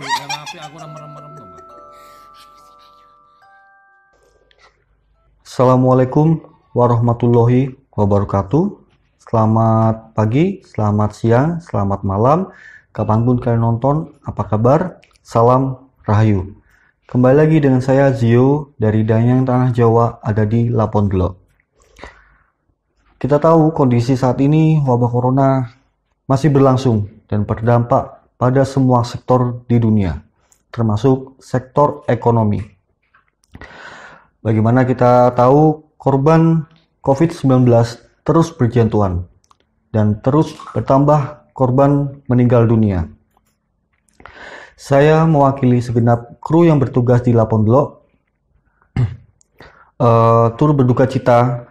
Tapi aku merem-merem tuh, Mbak. Assalamualaikum warahmatullahi wabarakatuh. Selamat pagi, selamat siang, selamat malam. Kapanpun kalian nonton, apa kabar? Salam Rahayu. Kembali lagi dengan saya Zio dari Danyang Tanah Jawa, ada di Lapon Delok. Kita tahu kondisi saat ini wabah corona masih berlangsung dan berdampak pada semua sektor di dunia, termasuk sektor ekonomi. Bagaimana kita tahu korban COVID-19 terus berjatuhan dan terus bertambah korban meninggal dunia. Saya mewakili segenap kru yang bertugas di Lapon Delok turut berduka cita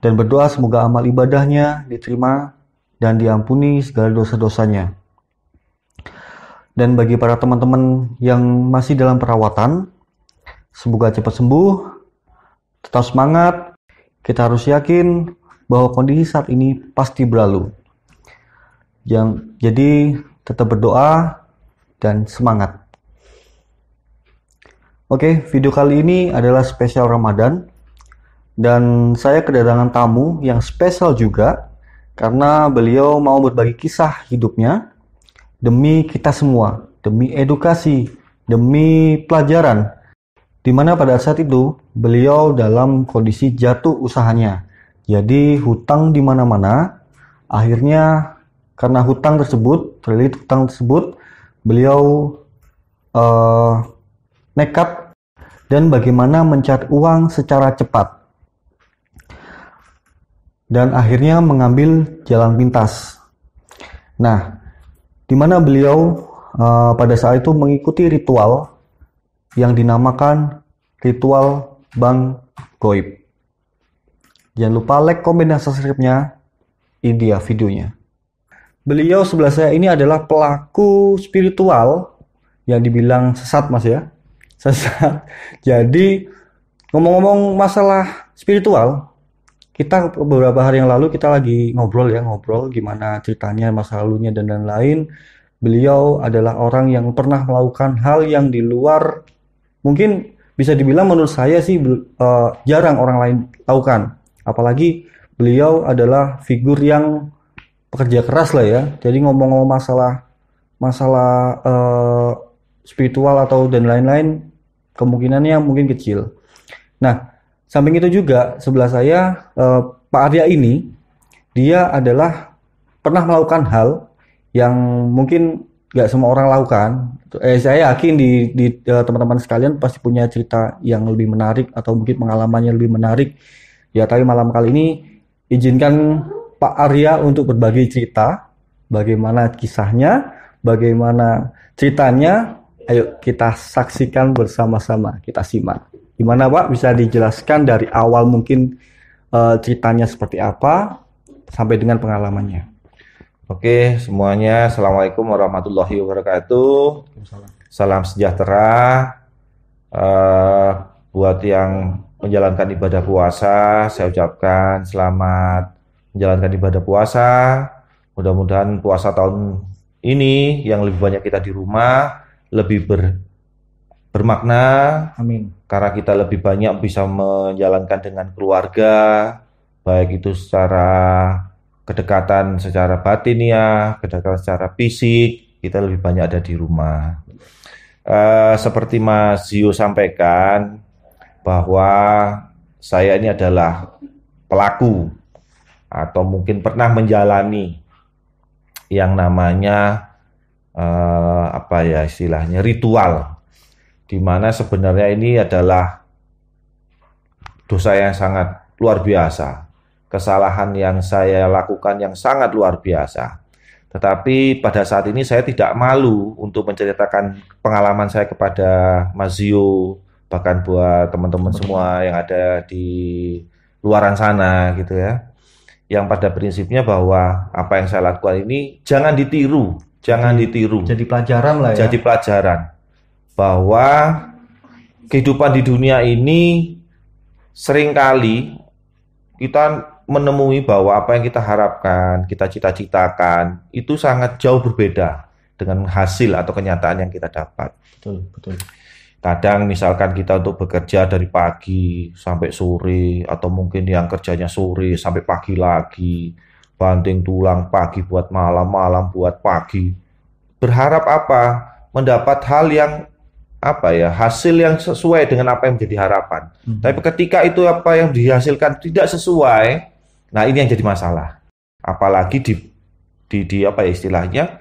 dan berdoa semoga amal ibadahnya diterima dan diampuni segala dosa-dosanya. Dan bagi para teman-teman yang masih dalam perawatan, semoga cepat sembuh, tetap semangat. Kita harus yakin bahwa kondisi saat ini pasti berlalu. Jadi tetap berdoa dan semangat. Oke, video kali ini adalah spesial Ramadan. Dan saya kedatangan tamu yang spesial juga, karena beliau mau berbagi kisah hidupnya demi kita semua, demi edukasi, demi pelajaran. Di mana pada saat itu beliau dalam kondisi jatuh usahanya. Jadi hutang di mana-mana. Akhirnya karena hutang tersebut, terlilit hutang tersebut, beliau nekat dan bagaimana mencari uang secara cepat. Dan akhirnya mengambil jalan pintas. Nah, di mana beliau pada saat itu mengikuti ritual yang dinamakan ritual bank goib. Jangan lupa like, komen, dan subscribe-nya. Ini dia videonya. Beliau sebelah saya ini adalah pelaku spiritual yang dibilang sesat, Mas ya. Sesat. Jadi ngomong-ngomong masalah spiritual, kita beberapa hari yang lalu kita lagi ngobrol gimana ceritanya, masa lalunya dan lain-lain. Beliau adalah orang yang pernah melakukan hal yang di luar, mungkin bisa dibilang menurut saya sih jarang orang lain lakukan. Apalagi beliau adalah figur yang pekerja keras lah ya. Jadi ngomong-ngomong masalah spiritual atau dan lain-lain, kemungkinannya mungkin kecil. Nah, samping itu juga sebelah saya Pak Arya ini, dia adalah pernah melakukan hal yang mungkin nggak semua orang lakukan. Saya yakin di teman-teman sekalian pasti punya cerita yang lebih menarik atau mungkin pengalamannya lebih menarik. Ya, tapi malam kali ini izinkan Pak Arya untuk berbagi cerita, bagaimana kisahnya, bagaimana ceritanya. Ayo kita saksikan bersama-sama, kita simak. Gimana Pak, bisa dijelaskan dari awal mungkin ceritanya seperti apa sampai dengan pengalamannya? Oke, semuanya. Assalamualaikum warahmatullahi wabarakatuh. Salam sejahtera buat yang menjalankan ibadah puasa. Saya ucapkan selamat menjalankan ibadah puasa. Mudah-mudahan puasa tahun ini yang lebih banyak kita di rumah, lebih bermakna. Amin. Karena kita lebih banyak bisa menjalankan dengan keluarga, baik itu secara kedekatan secara batiniah, kedekatan secara fisik, kita lebih banyak ada di rumah. Seperti Mas Zio sampaikan, bahwa saya ini adalah pelaku atau mungkin pernah menjalani yang namanya istilahnya ritual, di mana sebenarnya ini adalah dosa yang sangat luar biasa, kesalahan yang saya lakukan yang sangat luar biasa. Tetapi pada saat ini saya tidak malu untuk menceritakan pengalaman saya kepada Mas Zio, bahkan buat teman-teman semua yang ada di luaran sana gitu ya. Yang pada prinsipnya bahwa apa yang saya lakukan ini jangan ditiru. Jadi pelajaran lah ya. Jadi pelajaran bahwa kehidupan di dunia ini seringkali kita menemui bahwa apa yang kita harapkan, kita cita-citakan itu sangat jauh berbeda dengan hasil atau kenyataan yang kita dapat. Betul, betul. Kadang misalkan kita untuk bekerja dari pagi sampai sore, atau mungkin yang kerjanya sore sampai pagi lagi, banting tulang pagi buat malam, malam buat pagi. Berharap apa? Mendapat hal yang hasil yang sesuai dengan apa yang menjadi harapan. Tapi ketika itu apa yang dihasilkan tidak sesuai, nah ini yang jadi masalah. Apalagi di apa ya istilahnya,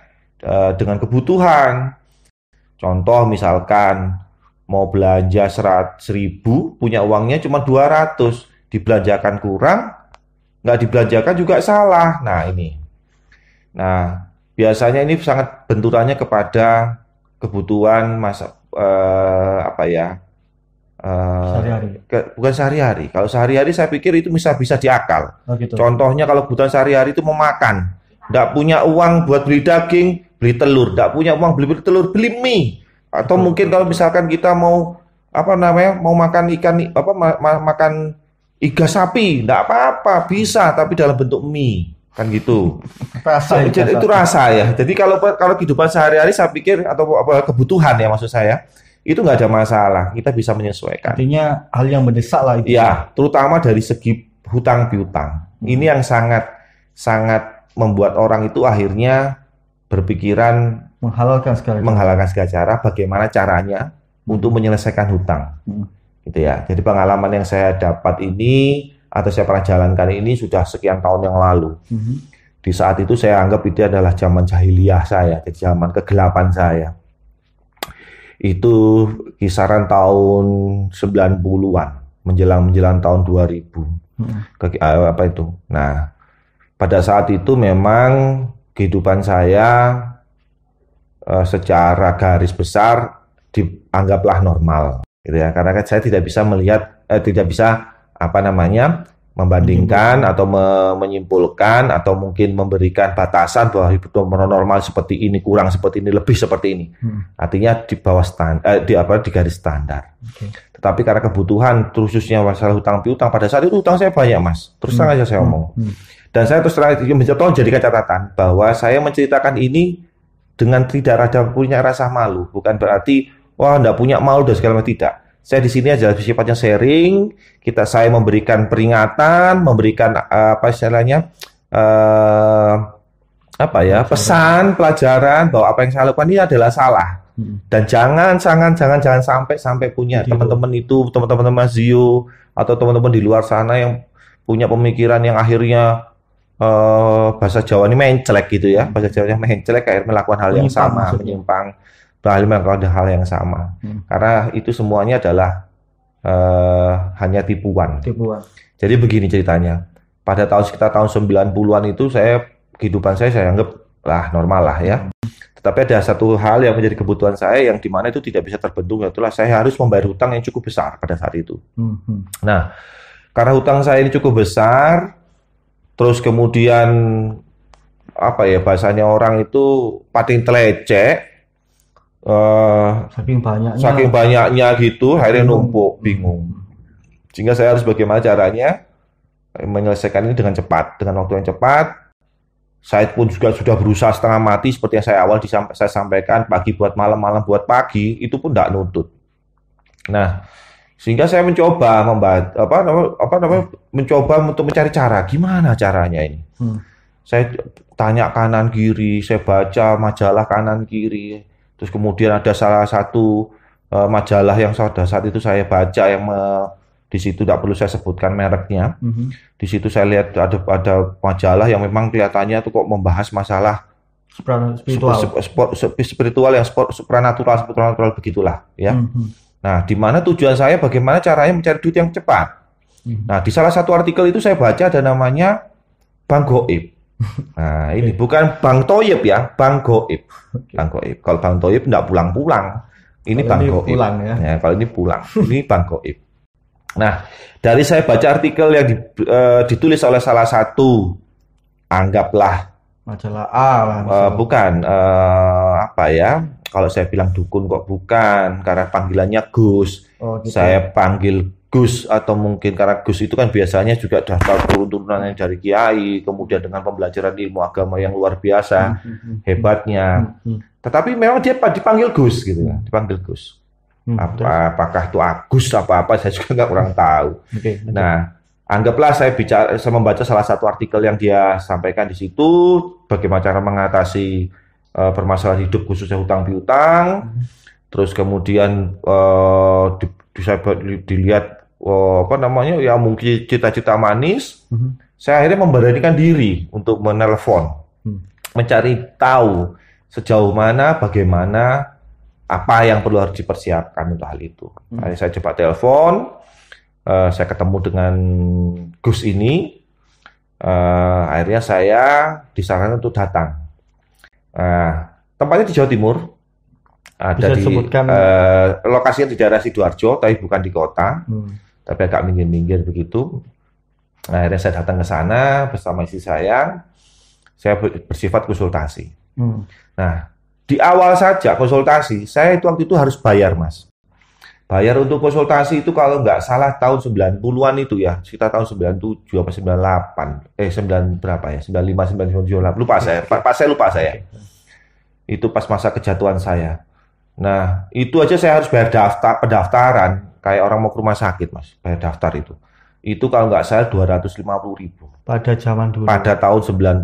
dengan kebutuhan. Contoh misalkan mau belanja 100.000, punya uangnya cuma 200, dibelanjakan kurang, nggak dibelanjakan juga salah. Nah ini. Nah biasanya ini sangat benturannya kepada kebutuhan Sehari-hari. bukan sehari-hari. Kalau sehari-hari saya pikir itu bisa diakal. Oh, gitu. Contohnya kalau kebutuhan sehari-hari itu memakan, nggak punya uang buat beli daging, beli telur, nggak punya uang beli telur, beli mie. Atau mungkin kalau misalkan kita mau mau makan ikan makan iga sapi, nggak apa-apa, bisa, tapi dalam bentuk mie. Kan gitu. Itu rasa ya. Jadi kalau kehidupan sehari-hari saya pikir atau kebutuhan ya maksud saya itu nggak ada masalah. Kita bisa menyesuaikan. Artinya hal yang mendesak lah itu. Ya, terutama dari segi hutang piutang. Ini yang sangat membuat orang itu akhirnya berpikiran menghalalkan segala cara. Bagaimana caranya untuk menyelesaikan hutang. Gitu ya. Jadi pengalaman yang saya dapat ini atau saya pernah jalankan ini sudah sekian tahun yang lalu. Di saat itu saya anggap itu adalah zaman jahiliyah saya, jadi zaman kegelapan saya. Itu kisaran tahun 90-an, menjelang tahun 2000. Nah, pada saat itu memang kehidupan saya secara garis besar dianggaplah normal, gitu ya. Karena saya tidak bisa membandingkan atau menyimpulkan atau mungkin memberikan batasan bahwa hidup normal seperti ini, kurang seperti ini, lebih seperti ini. Artinya di bawah di garis standar. Tetapi karena kebutuhan, khususnya masalah hutang piutang, pada saat itu hutang saya banyak, Mas. Terus terang aja saya ngomong. Dan saya terus terang menjadikan catatan bahwa saya menceritakan ini dengan tidak ada punya rasa malu. Bukan berarti wah enggak punya malu dan segala macam, tidak. Saya di sini adalah sifatnya sharing. Saya memberikan peringatan, memberikan pesan, pelajaran bahwa apa yang saya lakukan ini adalah salah. Dan jangan sampai punya teman-teman Mas Zio atau teman-teman di luar sana yang punya pemikiran yang akhirnya bahasa Jawa ini mencelek gitu ya. Bahasa Jawanya mencelek, kayak melakukan hal yang sama, menyimpang. Melakukan hal yang sama. Karena itu semuanya adalah hanya tipuan. Jadi begini ceritanya. Pada sekitar tahun 90-an itu kehidupan saya anggap normal lah ya. Tetapi ada satu hal yang menjadi kebutuhan saya yang dimana itu tidak bisa terbendung, yaitu saya harus membayar hutang yang cukup besar pada saat itu. Nah, karena hutang saya ini cukup besar, terus kemudian bahasanya orang itu pating telecek, saking banyaknya gitu, akhirnya numpuk, bingung. Sehingga saya harus bagaimana caranya menyelesaikan ini dengan cepat, dengan waktu yang cepat. Saya pun juga sudah berusaha setengah mati seperti yang saya sampaikan, pagi buat malam, malam buat pagi, itu pun tidak nuntut. Nah, sehingga saya mencoba mencoba untuk mencari cara, gimana caranya ini. Saya tanya kanan kiri, saya baca majalah kanan kiri. Terus kemudian ada salah satu majalah yang pada saat itu saya baca yang di situ tidak perlu saya sebutkan mereknya. Di situ saya lihat ada majalah yang memang kelihatannya tuh kok membahas masalah spiritual yang supranatural begitulah ya. Nah, di mana tujuan saya bagaimana caranya mencari duit yang cepat. Nah, di salah satu artikel itu saya baca ada namanya Bang Goib. Nah, ini bukan Bang Toyib ya, Bang Goib. Bang Goib. Kalau Bang Toyib enggak pulang-pulang. Ini Bang Goib. Pulang, ya. Kalau ini pulang. Ini Bang Goib. Nah, dari saya baca artikel yang ditulis oleh salah satu, anggaplah majalah A lah. Bukan, kalau saya bilang dukun kok bukan, karena panggilannya Gus. Oh, gitu. Saya panggil Gus, atau mungkin karena Gus itu kan biasanya juga daftar turun-turunannya dari kiai, kemudian dengan pembelajaran ilmu agama yang luar biasa, hebatnya. Tetapi memang dia dipanggil Gus gitu ya, dipanggil Gus. Apakah itu Agus apa saya juga nggak kurang tahu. Nah, anggaplah saya membaca salah satu artikel yang dia sampaikan di situ, bagaimana cara mengatasi permasalahan hidup khususnya hutang piutang. Terus kemudian dilihat ya mungkin cita-cita manis. Saya akhirnya memberanikan diri untuk menelpon, mencari tahu sejauh mana, bagaimana, apa yang perlu harus dipersiapkan untuk hal itu. Akhirnya saya coba telepon, saya ketemu dengan Gus ini, akhirnya saya disarankan untuk datang. Tempatnya di Jawa Timur. Ada bisa disebutkan lokasinya di daerah Sidoarjo, tapi bukan di kota, tapi agak minggir-minggir begitu. Akhirnya saya datang ke sana bersama istri saya bersifat konsultasi. Nah, di awal saja konsultasi, saya waktu itu harus bayar, Mas. Bayar untuk konsultasi itu kalau nggak salah tahun 90-an itu ya, sekitar tahun 97 apa 98, 9 berapa ya, 95, 98, lupa saya, lupa saya. Itu pas masa kejatuhan saya. Nah, itu aja saya harus bayar pendaftaran, kayak orang mau ke rumah sakit, Mas, bayar daftar itu. Itu kalau nggak salah 250.000. Pada zaman dulu. Pada tahun 95,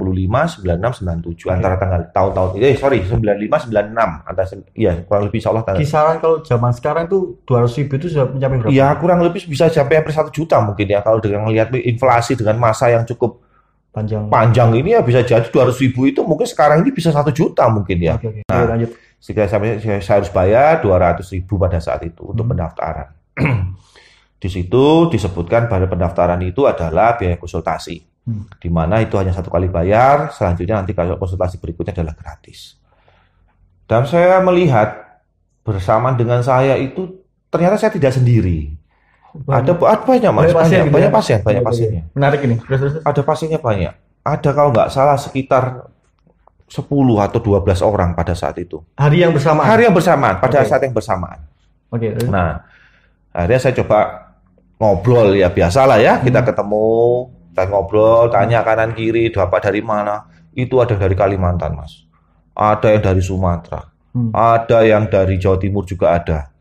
96, 97, antara tahun-tahun, 95, 96, iya, kurang lebih insya Allah. Kisaran kalau zaman sekarang itu 200.000 itu sudah mencapai berapa? Iya, kurang lebih bisa sampai hampir 1 juta mungkin ya, kalau dengan melihat inflasi dengan masa yang cukup panjang ini ya bisa jadi 200.000 itu mungkin sekarang ini bisa 1 juta mungkin ya. Nah, lanjut. Saya harus bayar 200.000 pada saat itu untuk pendaftaran. Di situ disebutkan pada pendaftaran itu adalah biaya konsultasi, di mana itu hanya 1 kali bayar, selanjutnya nanti kalau konsultasi berikutnya adalah gratis. Dan saya melihat bersamaan dengan saya itu ternyata saya tidak sendiri. Ada banyak, Mas, banyak pasiennya. Menarik ini. Ada pasiennya banyak. Ada kalau nggak salah sekitar 10 atau 12 orang pada saat itu. Hari yang bersamaan, pada saat yang bersamaan. Nah, akhirnya saya coba ngobrol ya, biasalah ya, kita ketemu, kita ngobrol, tanya kanan kiri, Bapak dari mana? Itu ada dari Kalimantan, Mas. Ada yang dari Sumatera. Ada yang dari Jawa Timur juga ada.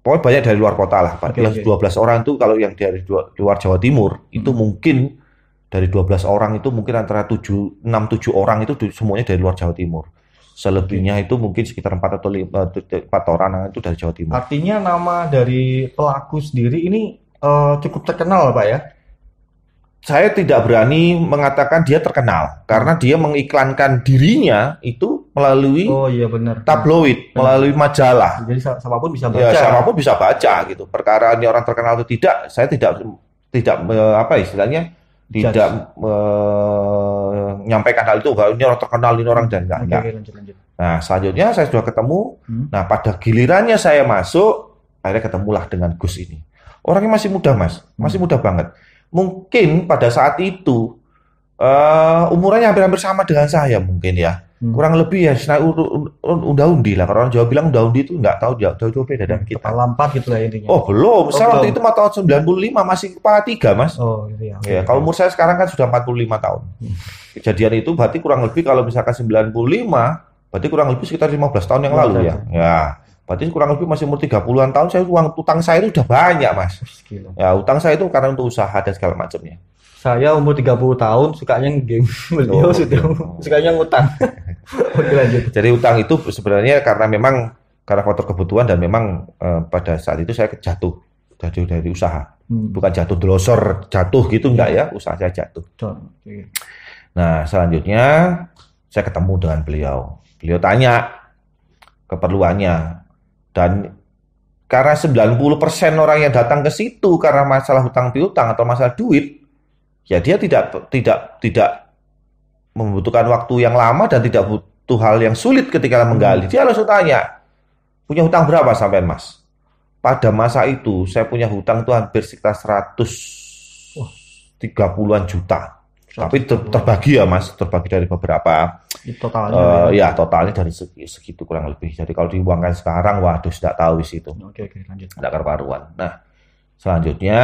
Pokoknya banyak dari luar kota lah. 12 orang itu kalau yang dari luar Jawa Timur itu mungkin dari 12 orang itu mungkin antara 6-7 orang itu semuanya dari luar Jawa Timur. Selebihnya itu mungkin sekitar 4 atau 4 orang itu dari Jawa Timur. Artinya nama dari pelaku sendiri ini cukup terkenal, Pak ya? Saya tidak berani mengatakan dia terkenal karena dia mengiklankan dirinya itu melalui tabloid, melalui majalah. Jadi siapapun bisa baca. Ya, siapapun bisa baca gitu. Perkara ini orang terkenal atau tidak, saya tidak menyampaikan hal itu. Ini orang terkenal, ini orang dan enggak. Lanjut. Nah, selanjutnya saya sudah ketemu. Nah, pada gilirannya saya masuk, akhirnya ketemulah dengan Gus ini. Orangnya masih muda, Mas, masih muda banget. Mungkin pada saat itu umurnya hampir sama dengan saya mungkin ya. Kurang lebih ya undi lah. Kalau orang Jawa bilang undi itu nggak tahu jauh beda dengan kita. Kepala 4 gitu lah intinya. Oh belum, saya waktu itu tahun 95 masih kepala 3, Mas. Oh gitu ya. Ya, kalau umur saya sekarang kan sudah 45 tahun. Kejadian itu berarti kurang lebih kalau misalkan 95, berarti kurang lebih sekitar 15 tahun yang lalu ya. Ya. Berarti kurang lebih masih umur 30-an tahun, utang saya itu udah banyak, Mas. Gila. Ya, utang saya itu karena untuk usaha dan segala macamnya. Saya umur 30 tahun sukanya game. Beliau sukanya ngutang. Oke, lanjut. Jadi utang itu sebenarnya karena faktor kebutuhan dan memang pada saat itu saya jatuh dari usaha. Bukan jatuh delosor, jatuh gitu enggak ya, usaha saya jatuh. Nah, selanjutnya saya ketemu dengan beliau. Beliau tanya keperluannya. Dan karena 90% orang yang datang ke situ karena masalah hutang piutang atau masalah duit, ya dia tidak membutuhkan waktu yang lama dan tidak butuh hal yang sulit ketika menggali. Dia langsung tanya, punya hutang berapa sampean, Mas? Pada masa itu saya punya hutang itu hampir sekitar 130-an juta. Tapi terbagi ya, Mas, terbagi dari beberapa Totalnya. Ya totalnya dari segitu kurang lebih. Jadi kalau diuangkan sekarang, waduh sudah tahu di situ. Oke, lanjut. Tidak karu-karuan. Nah, selanjutnya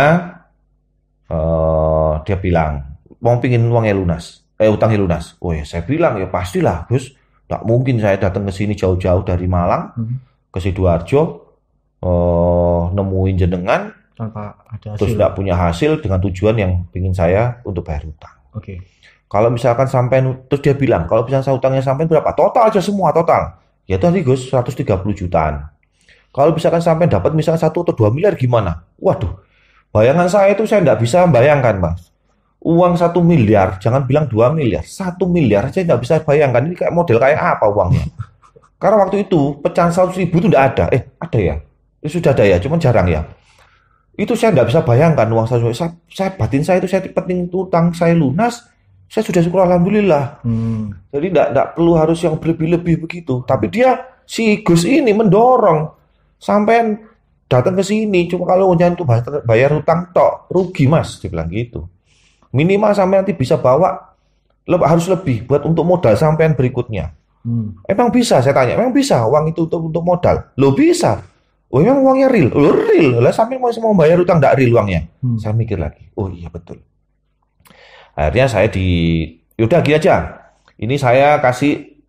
dia bilang mau pingin uangnya lunas, utangnya lunas. Oh ya, saya bilang ya pastilah Gus, tak mungkin saya datang ke sini jauh-jauh dari Malang ke Sidoarjo, nemuin jenengan tanpa ada hasil. Terus tidak punya hasil dengan tujuan yang ingin saya untuk bayar utang. Oke. Kalau misalkan sampai, terus dia bilang, kalau misalkan utangnya sampai berapa? Total aja semua, total. Ya tadi Gus, 130 jutaan. Kalau misalkan sampai dapat misalkan 1 atau 2 miliar gimana? Waduh, bayangan saya itu saya tidak bisa bayangkan, Mas. Uang 1 miliar, jangan bilang 2 miliar. 1 miliar saya tidak bisa bayangkan. Ini kayak model kayak apa uangnya? Karena waktu itu pecahan 100 ribu itu tidak ada. Ada ya? Sudah ada ya, cuman jarang ya. Itu saya tidak bisa bayangkan uang saya batin saya itu saya penting utang saya lunas, saya sudah syukur alhamdulillah. Jadi tidak perlu harus yang berlebih-lebih begitu. Tapi dia si Gus ini mendorong sampai datang ke sini cuma kalau jangan tuh bayar utang tok rugi Mas, dia bilang gitu. Minimal sampai nanti bisa bawa harus lebih buat untuk modal sampean berikutnya. Emang bisa saya tanya, emang bisa uang itu untuk modal? Lo bisa. Oh memang uangnya real, real. Lah sampai mau bayar utang nggak real uangnya. Saya mikir lagi, oh iya betul. Akhirnya saya yaudah gini aja. Ini saya kasih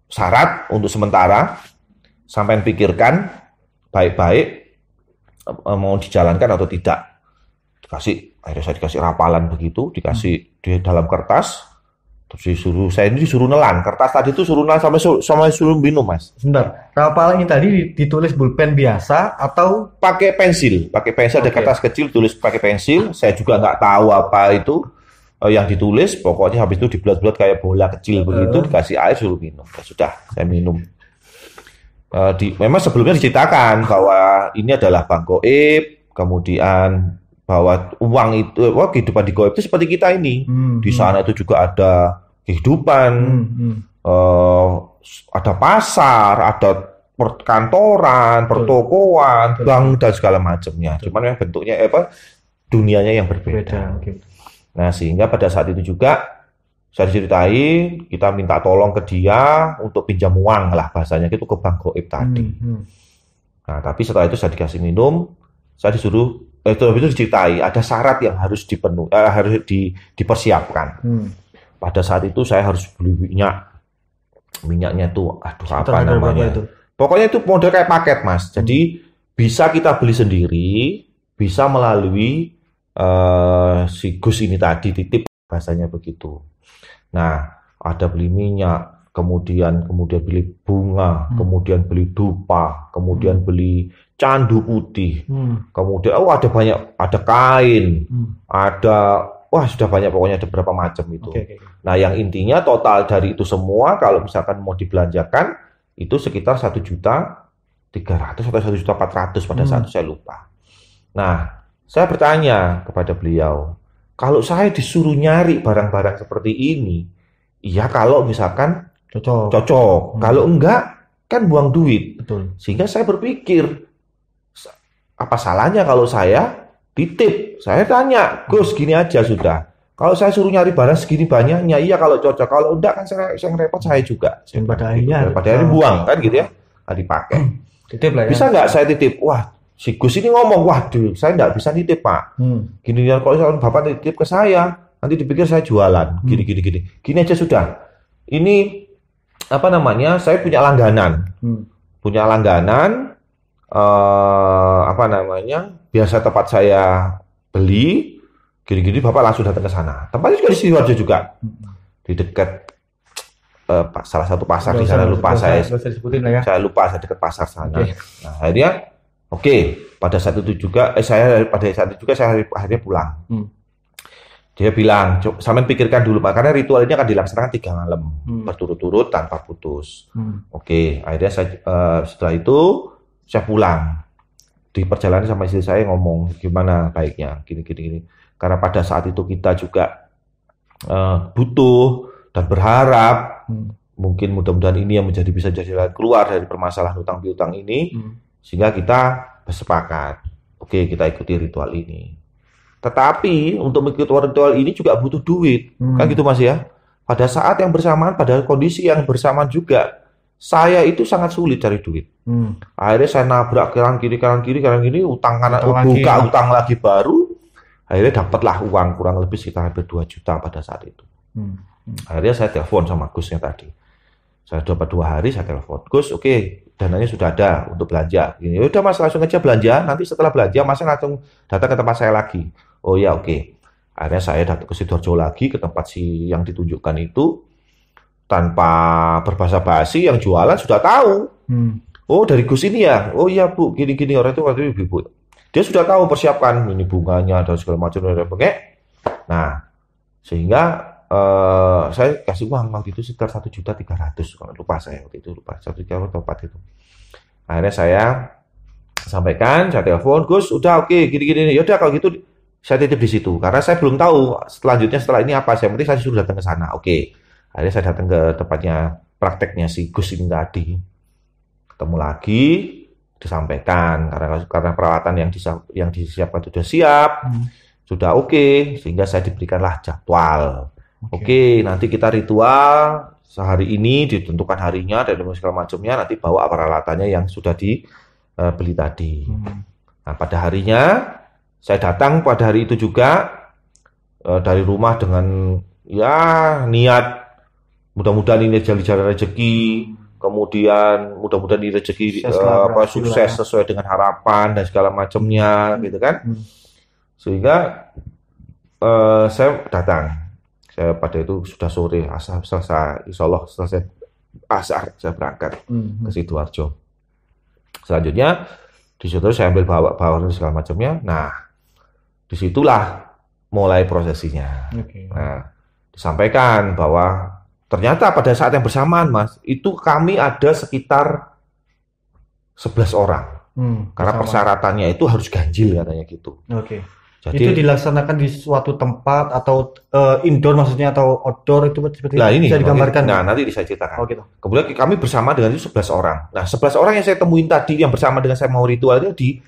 syarat untuk sementara. Sampai pikirkan baik-baik mau dijalankan atau tidak. Akhirnya saya dikasih rapalan begitu, dikasih di dalam kertas. Terus saya disuruh nelan kertas tadi itu suruh nelan sampai suruh minum Mas. Sebentar, rapalannya tadi ditulis bulpen biasa atau pakai pensil ada kertas kecil tulis pakai pensil. Saya juga nggak tahu apa itu yang ditulis. Pokoknya habis itu dibulat-bulat kayak bola kecil begitu, dikasih air suruh minum. Ya sudah, saya minum. Memang sebelumnya diceritakan bahwa ini adalah bank goib, kemudian bahwa uang itu, kehidupan di goib itu seperti kita ini. Di sana itu juga ada kehidupan, ada pasar, ada perkantoran, pertokoan, bank dan segala macamnya. Cuman memang bentuknya dunianya yang berbeda. Nah, sehingga pada saat itu juga saya diceritain, kita minta tolong ke dia untuk pinjam uang lah bahasanya itu ke bank goib tadi. Nah, tapi setelah itu saya dikasih minum, saya disuruh itu diceritai ada syarat yang harus dipenuhi, harus dipersiapkan. Pada saat itu saya harus beli minyaknya tuh, apa namanya? Itu? Pokoknya itu model kayak paket Mas. Jadi bisa kita beli sendiri, bisa melalui si Gus ini tadi titip bahasanya begitu. Nah ada beli minyak, kemudian beli bunga, kemudian beli dupa, kemudian beli candu putih, kemudian ada banyak, ada kain, ada sudah banyak pokoknya ada berapa macam itu. Nah yang intinya total dari itu semua kalau misalkan mau dibelanjakan itu sekitar 1.300.000 atau 1.400.000 pada saat itu saya lupa. Nah saya bertanya kepada beliau, kalau saya disuruh nyari barang-barang seperti ini, iya kalau misalkan cocok. Kalau enggak kan buang duit. Betul. Sehingga saya berpikir apa salahnya kalau saya titip? Saya tanya, Gus gini aja sudah. Kalau saya suruh nyari barang segini banyaknya, iya kalau cocok. Kalau enggak kan saya repot saya juga. Pada akhirnya buang kan gitu ya, dipakai. Titip lah ya. Bisa nggak saya titip? Wah, si Gus ini ngomong, waduh, saya nggak bisa nitip Pak. Gini kalau Bapak titip ke saya, nanti dipikir saya jualan. Gini aja sudah. Ini apa namanya? Saya punya langganan. Biasa tempat saya beli, gini Bapak langsung datang ke sana. Tempatnya juga di Sidoarjo juga, di dekat salah satu pasar di sana. Saya lupa saya dekat pasar sana. Nah akhirnya pada saat itu juga saya akhirnya pulang. Dia bilang, sampean pikirkan dulu Pak, karena ritual ini akan dilaksanakan 3 malam berturut-turut tanpa putus. Akhirnya setelah itu saya pulang. Di perjalanan sama istri saya ngomong gimana baiknya gini. Karena pada saat itu kita juga butuh dan berharap mungkin mudah-mudahan ini yang bisa jadi keluar dari permasalahan utang piutang ini, sehingga kita bersepakat kita ikuti ritual ini. Tetapi untuk mengikuti ritual ini juga butuh duit. Kan gitu Mas ya. Pada saat yang bersamaan, pada kondisi yang bersamaan juga, saya itu sangat sulit cari duit. Akhirnya saya nabrak kanan kiri, utang kanan, buka utang lagi baru. Akhirnya dapatlah uang kurang lebih sekitar hampir 2 juta pada saat itu. Akhirnya saya telepon sama Gusnya tadi. Saya dapat 2 hari, saya telepon. Gus, oke, dananya sudah ada untuk belanja. Gini, udah Mas langsung aja belanja. Nanti setelah belanja, Mas langsung datang ke tempat saya lagi. Oh ya, oke. Akhirnya saya datang ke Sidoarjo lagi, ke tempat yang ditunjukkan itu. Tanpa berbahasa basi, yang jualan sudah tahu. Oh, dari Gus ini ya? Oh iya Bu, gini-gini. Orang itu waktu itu ibu. Dia sudah tahu persiapkan ini bunganya dan segala macam. Nah, sehingga saya kasih uang waktu itu sekitar 1.300.000, kalau lupa saya waktu itu, lupa 1.300.000 atau 4 itu. Akhirnya saya sampaikan, saya telepon, Gus, udah oke, gini-gini. Ya udah kalau gitu saya titip di situ, karena saya belum tahu selanjutnya setelah ini apa. Yang penting saya suruh datang ke sana. Oke. Akhirnya saya datang ke tempatnya prakteknya si Gus ini tadi. Ketemu lagi, disampaikan karena peralatan yang disiapkan sudah siap, sudah oke, sehingga saya diberikanlah jadwal. Oke, nanti kita ritual sehari ini ditentukan harinya dan segala macamnya, nanti bawa peralatannya yang sudah dibeli tadi. Nah, pada harinya saya datang pada hari itu juga dari rumah dengan ya niat mudah-mudahan ini jalan rezeki, kemudian mudah-mudahan ini rezeki sukses sesuai dengan harapan dan segala macamnya gitu kan. Sehingga saya datang. Saya pada itu sudah sore, asar selesai, insya Allah selesai asar, saya berangkat ke Sidoarjo. Selanjutnya, di situ saya ambil bawa dan segala macamnya. Nah, disitulah mulai prosesinya. Nah, disampaikan bahwa ternyata pada saat yang bersamaan, Mas, itu kami ada sekitar 11 orang. Karena persyaratannya itu harus ganjil katanya gitu. Jadi, itu dilaksanakan di suatu tempat atau indoor maksudnya atau outdoor itu seperti ini bisa digambarkan. Nanti saya ceritakan. Gitu. Kemudian kami bersama dengan itu 11 orang. Nah, 11 orang yang saya temuin tadi yang bersama dengan saya mau ritual itu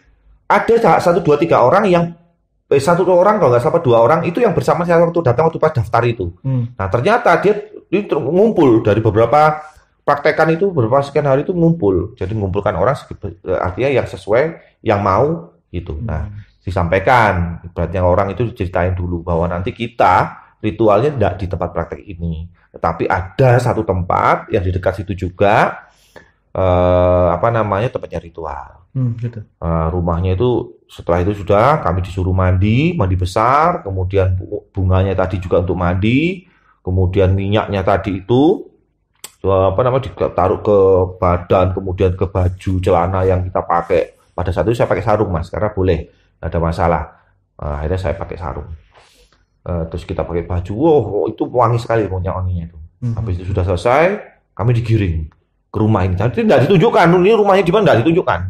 ada 1, 2, 3 orang yang 1 orang kalau nggak salah 2 orang itu yang bersama saya waktu datang waktu pas daftar itu. Nah, ternyata dia ngumpul dari beberapa praktekan itu beberapa sekian hari itu ngumpul. Jadi mengumpulkan orang artinya yang sesuai yang mau gitu. Nah, disampaikan, ibaratnya orang itu diceritain dulu bahwa nanti kita ritualnya tidak di tempat praktek ini, tetapi ada satu tempat yang di dekat situ juga tempatnya ritual. Gitu. Rumahnya itu setelah itu sudah kami disuruh mandi besar, kemudian bunganya tadi juga untuk mandi, kemudian minyaknya tadi itu ditaruh ke badan, kemudian ke baju celana yang kita pakai. Pada saat itu saya pakai sarung Mas, karena boleh. Nggak ada masalah. Akhirnya saya pakai sarung. Terus kita pakai baju. Wow, itu wangi sekali wanginya itu. Habis itu sudah selesai, kami digiring ke rumah ini. Jadi tidak ditunjukkan, ini rumahnya di mana tidak ditunjukkan.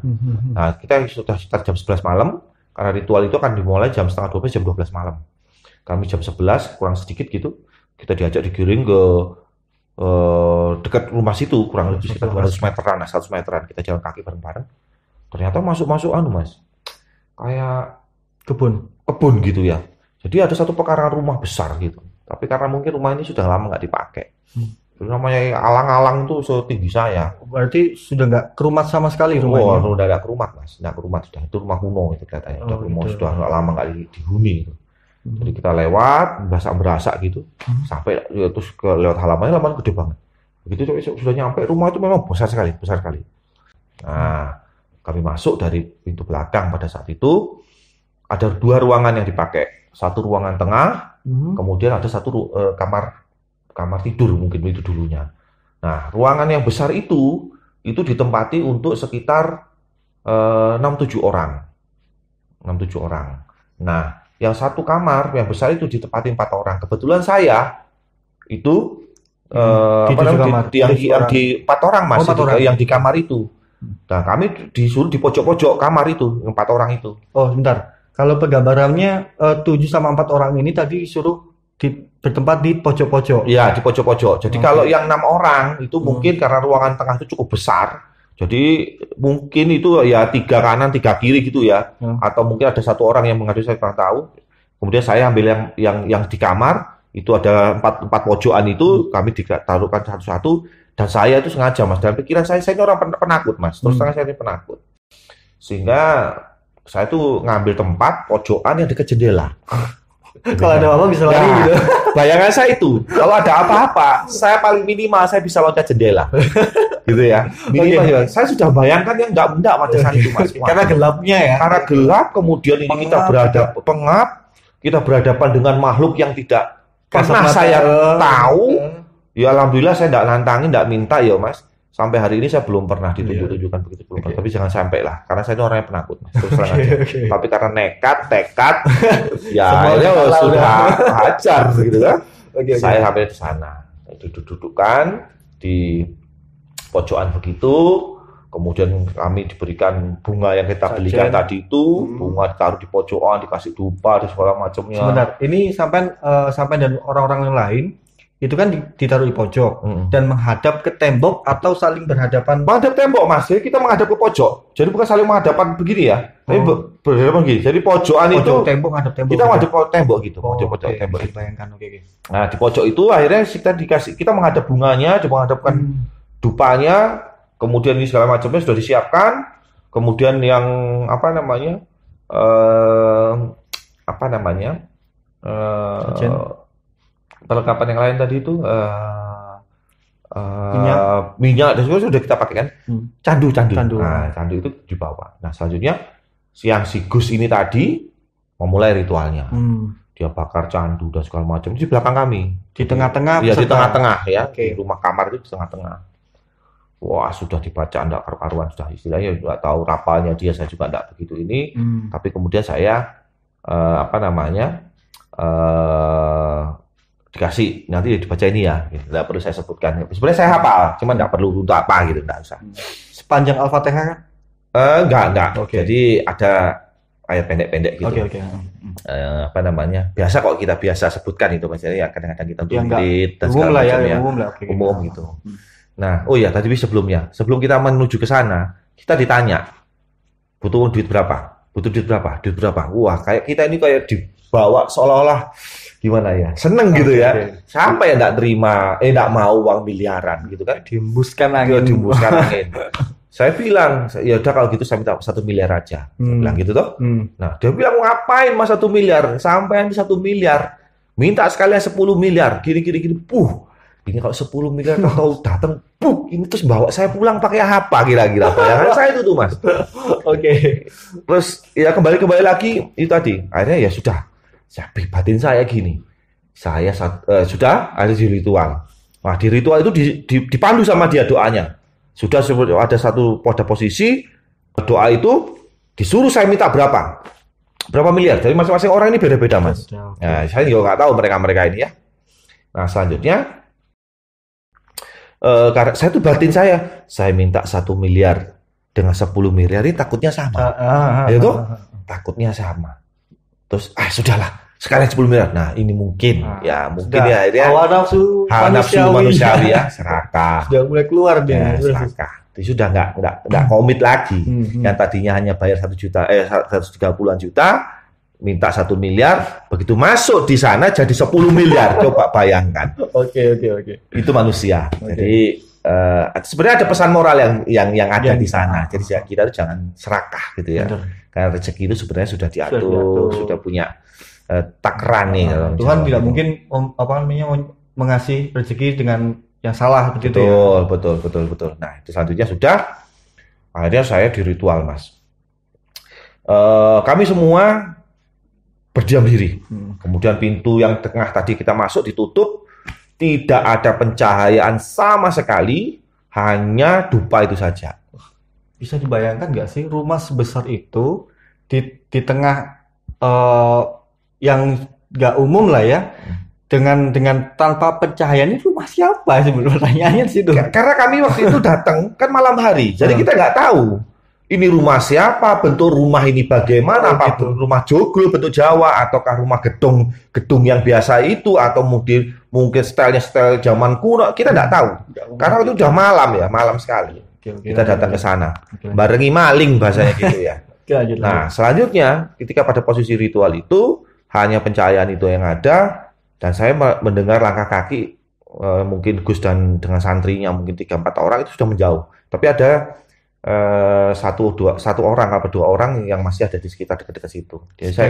Nah, kita sudah sekitar jam 11 malam, karena ritual itu akan dimulai jam setengah 12, jam 12 malam. Kami jam 11, kurang sedikit gitu, kita diajak digiring ke dekat rumah situ, kurang lebih sekitar 200 meteran, 100 meteran. Kita jalan kaki bareng-bareng. Ternyata masuk Mas. Kayak kebun gitu ya. Jadi ada satu pekarangan rumah besar gitu. Tapi karena mungkin rumah ini sudah lama nggak dipakai. Namanya alang-alang itu setinggi saya. Berarti sudah nggak kerumat sama sekali rumahnya? Oh, udah nggak kerumat Mas. Nggak kerumat sudah. Itu rumah kuno itu katanya. Sudah lama nggak dihuni itu. Jadi kita lewat, berasa gitu. Sampai terus lewat halaman gede banget. Begitu sudah nyampe rumah itu memang besar sekali. Nah, kami masuk dari pintu belakang. Pada saat itu ada 2 ruangan yang dipakai. Satu ruangan tengah, kemudian ada satu kamar tidur mungkin itu dulunya. Nah, ruangan yang besar itu ditempati untuk sekitar 6-7 orang. Nah, yang satu kamar yang besar itu ditempati 4 orang. Kebetulan saya itu yang di 4 orang Mas, yang di kamar itu. Nah, kami disuruh di pojok-pojok kamar itu, 4 orang itu. Oh, sebentar. Kalau penggambarannya 7 sama 4 orang ini tadi disuruh bertempat di pojok-pojok. Iya, di pojok-pojok. Jadi kalau yang 6 orang itu mungkin karena ruangan tengah itu cukup besar. Jadi mungkin itu ya 3 kanan, 3 kiri gitu ya. Atau mungkin ada 1 orang yang mengadu, saya kurang tahu. Kemudian saya ambil yang di kamar, itu ada empat pojokan itu, kami ditaruhkan satu-satu, dan saya itu sengaja Mas, dalam pikiran saya ini orang penakut Mas, terus terang saya ini penakut. Sehingga saya tuh ngambil tempat pojokan yang dekat jendela. Kalau ada apa bisa lari gitu. Bayangan saya itu, kalau ada apa-apa, saya paling minimal saya bisa loncat jendela. Gitu ya. Minimal ya. Saya sudah bayangkan yang enggak pada saat itu Mas. Karena gelapnya ya. Karena gelap, kemudian ini kita berhadapan dengan makhluk yang tidak pernah saya tahu. Ya alhamdulillah saya enggak nantangin, enggak minta ya Mas. Sampai hari ini saya belum pernah ditunjuk-tunjukkan begitu, belum pernah. Tapi jangan sampai lah, karena saya ini orang yang penakut Mas. Terus terang aja. Tapi karena tekad, ya akhirnya sudah hajar gitu kan. Saya sampai di sana, duduk-dudukan di pojokan begitu, kemudian kami diberikan bunga yang kita belikan tadi itu, bunga ditaruh di pojokan, dikasih dupa dan segala macamnya. Sebentar, ini sampai dan orang-orang yang lain itu kan ditaruh di pojok dan menghadap ke tembok atau saling berhadapan? Menghadap tembok Mas, jadi kita menghadap ke pojok. Jadi bukan saling menghadapan begini ya, tapi berhadapan begini. Jadi pojokan itu tembok menghadap tembok. Kita menghadap tembok gitu, pojok tembok. Bayangkan, Nah di pojok itu akhirnya kita menghadap bunganya, menghadapkan dupanya, kemudian ini segala macamnya sudah disiapkan. Kemudian yang perlengkapan yang lain tadi itu minyak dan sebagainya sudah kita pakai kan. Candu. Nah, candu itu dibawa. Nah, selanjutnya si Gus ini tadi memulai ritualnya. Dia bakar candu dan segala macam di belakang kami. Di tengah-tengah. Iya, di tengah-tengah ya. Di rumah kamar itu di tengah-tengah. Wah, sudah dibaca enggak karu-karuan, sudah istilahnya enggak tahu rapalnya dia, saya juga enggak begitu ini. Tapi kemudian saya dikasih nanti dibaca ini ya, nggak perlu saya sebutkan. Sebenarnya saya hafal, cuman nggak perlu untuk apa gitu, nggak usah. Sepanjang Al-Fatihah kan? Nggak. Jadi ada ayat pendek-pendek gitu. Biasa kok kita biasa sebutkan itu, maksudnya ya kadang-kadang kita tulis dan segala macam ya. Umum gitu. Nah, tadi sebelum kita menuju ke sana, kita ditanya, butuh duit berapa? Wah, kayak kita ini kayak dibawa seolah-olah gimana ya, seneng gitu ya. Siapa yang enggak terima, enggak mau uang miliaran gitu kan? Dihembuskan angin. Saya bilang, ya udah kalau gitu saya minta 1 miliar aja. Saya bilang gitu toh. Nah, dia bilang, ngapain Mas 1 miliar? Sampai 1 miliar. Minta sekalian 10 miliar. Gini. Ini kalau 10 miliar atau datang, ini terus bawa saya pulang pakai apa kira-kira? Bayangan saya itu tuh Mas. Terus ya kembali lagi itu tadi. Akhirnya ya sudah. Saya batin saya gini. Saya sudah ada di ritual. Nah, di ritual itu dipandu sama dia doanya. Sudah ada pada posisi doa itu disuruh saya minta berapa miliar. Jadi masing-masing orang ini beda-beda Mas. Nah, saya juga nggak tahu mereka ini ya. Nah, selanjutnya karena saya tuh batin saya minta 1 miliar dengan 10 miliar ini takutnya sama. Itu takutnya sama. Terus sudahlah, sekarang 10 miliar. Nah, ini mungkin mungkin ya akhirnya hawa nafsu manusiawi ya, serakah. Sudah mulai keluar dia. Serakah. Itu sudah enggak komit lagi. Yang tadinya hanya bayar 1 juta 130-an juta, minta 1 miliar, begitu masuk di sana jadi 10 miliar. Coba bayangkan. Oke. Itu manusia. Jadi sebenarnya ada pesan moral yang ada di sana. Jadi kita itu jangan serakah gitu ya. Karena rezeki itu sebenarnya sudah diatur, sudah punya takaran nih. Tuhan tidak mungkin mengasih rezeki dengan yang salah seperti itu ya. Betul. Nah, itu selanjutnya sudah. Akhirnya saya di ritual Mas. Kami semua berdiam diri. Kemudian pintu yang tengah tadi kita masuk ditutup. Tidak ada pencahayaan sama sekali, hanya dupa itu saja. Bisa dibayangkan nggak sih rumah sebesar itu di tengah yang nggak umum lah ya, dengan tanpa pencahayaan, ini rumah siapa sebenarnya, pertanyaannya di situ. Karena kami waktu itu datang kan malam hari, jadi kita nggak tahu ini rumah siapa, bentuk rumah ini bagaimana, apa rumah joglo bentuk Jawa, ataukah rumah gedung yang biasa itu, atau mungkin style zaman kuno, kita nggak tahu. Karena itu udah malam sekali. Kita datang ke sana, barengi maling bahasanya gitu ya. Nah, selanjutnya ketika pada posisi ritual itu, hanya pencahayaan itu yang ada, dan saya mendengar langkah kaki, mungkin Gus dan dengan santrinya mungkin 3-4 orang itu sudah menjauh. Tapi ada satu orang atau 2 orang yang masih ada di sekitar dekat-dekat situ. Jadi saya,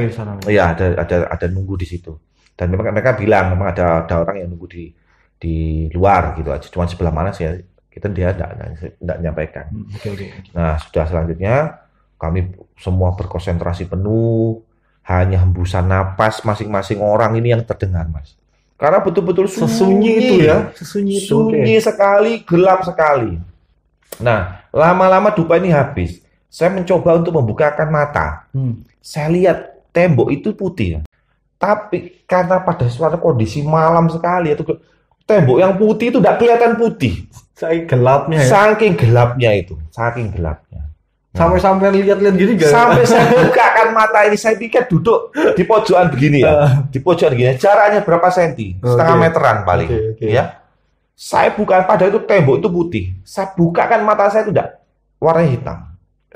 iya ada nunggu di situ. Dan memang mereka bilang memang ada orang yang nunggu di luar gitu aja. Cuma sebelah mana sih? Dia tidak menyampaikan. Nah, sudah selanjutnya kami semua berkonsentrasi penuh, hanya hembusan napas masing-masing orang ini yang terdengar, Mas. Karena betul-betul Sesunyi itu ya, sunyi sekali, gelap sekali. Nah, lama-lama dupa ini habis. Saya mencoba untuk membukakan mata. Saya lihat tembok itu putih. Tapi karena pada suatu kondisi malam sekali, itu tembok yang putih itu tidak kelihatan putih. Saking gelapnya ya. Saking gelapnya itu, saking gelapnya. Sampai lihat-lihat gini gak? Sampai saya bukakan mata ini, saya pikir duduk di pojokan begini ya. Di pojokan begini, jaraknya berapa senti? Setengah meteran paling. Ya. Saya buka, padahal itu tembok itu putih. Saya bukakan mata saya itu tidak, warnanya hitam.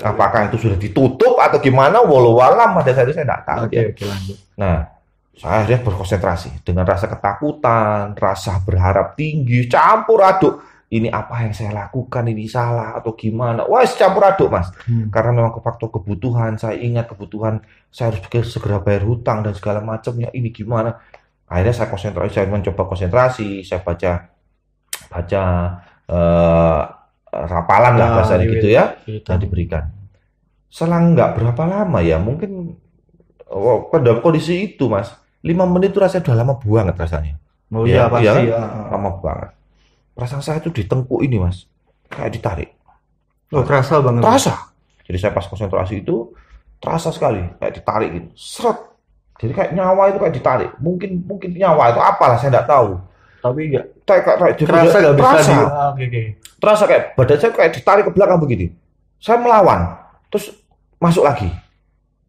Apakah itu sudah ditutup atau gimana? Walau alam pada saat itu saya tidak tahu. Lanjut. Nah, saya akhirnya berkonsentrasi dengan rasa ketakutan, rasa berharap tinggi, campur aduk. Ini apa yang saya lakukan, ini salah atau gimana? Wah, campur aduk, Mas. Karena memang faktor kebutuhan, saya ingat kebutuhan, saya harus segera bayar hutang dan segala macamnya. Ini gimana? Akhirnya saya konsentrasi, saya mencoba konsentrasi, saya baca rapalan lah bahasanya gitu ya, yang diberikan. Selang nggak berapa lama ya, mungkin pada kondisi itu, Mas, 5 menit itu rasanya udah lama banget rasanya. Oh iya, pasti ya. Lama banget. Perasaan saya itu di tengkuk ini, Mas, kayak ditarik. Oh, kerasa banget. Terasa. Jadi saya pas konsentrasi itu terasa sekali kayak ditarik gitu. Seret. Jadi kayak nyawa itu kayak ditarik. Mungkin nyawa itu apalah saya nggak tahu. Tapi enggak terasa nggak bisa terasa. Terasa kayak badan saya kayak ditarik ke belakang begini. Saya melawan, terus masuk lagi.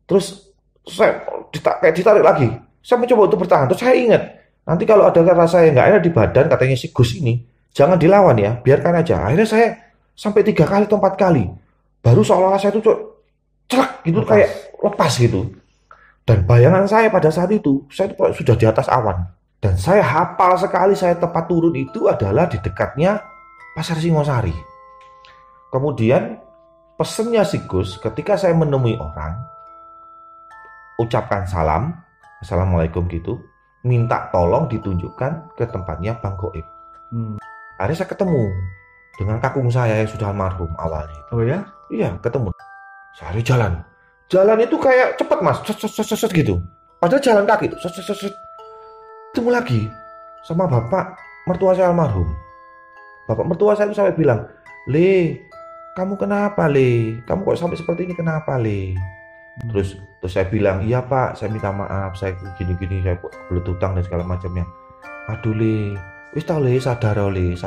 Terus saya kayak ditarik lagi. Saya mencoba untuk bertahan. Terus saya ingat, nanti kalau ada rasa yang nggak enak di badan, katanya si Gus ini, jangan dilawan ya, biarkan aja. Akhirnya saya sampai 3 kali atau 4 kali. Baru seolah-olah saya itu celak gitu, kayak lepas gitu. Dan bayangan saya pada saat itu, saya sudah di atas awan. Dan saya hafal sekali, saya tempat turun itu adalah di dekatnya Pasar Singosari. Kemudian pesennya si Gus, ketika saya menemui orang, ucapkan salam, assalamualaikum gitu, minta tolong ditunjukkan ke tempatnya Bang Goib. Akhirnya saya ketemu dengan kakung saya yang sudah almarhum awalnya. Oh ya? Iya, ketemu. Saya jalan. Jalan itu kayak cepet, Mas, set gitu. Padahal jalan kaki itu, set. Ketemu lagi sama bapak mertua saya almarhum. Bapak mertua saya itu sampai bilang, "Le, kamu kenapa, Le? Kamu kok sampai seperti ini, kenapa, Le?" Terus saya bilang, "Iya Pak, saya minta maaf, saya gini-gini, saya kebelet hutang dan segala macamnya." "Aduh Le, wis tau Le, sadar Le."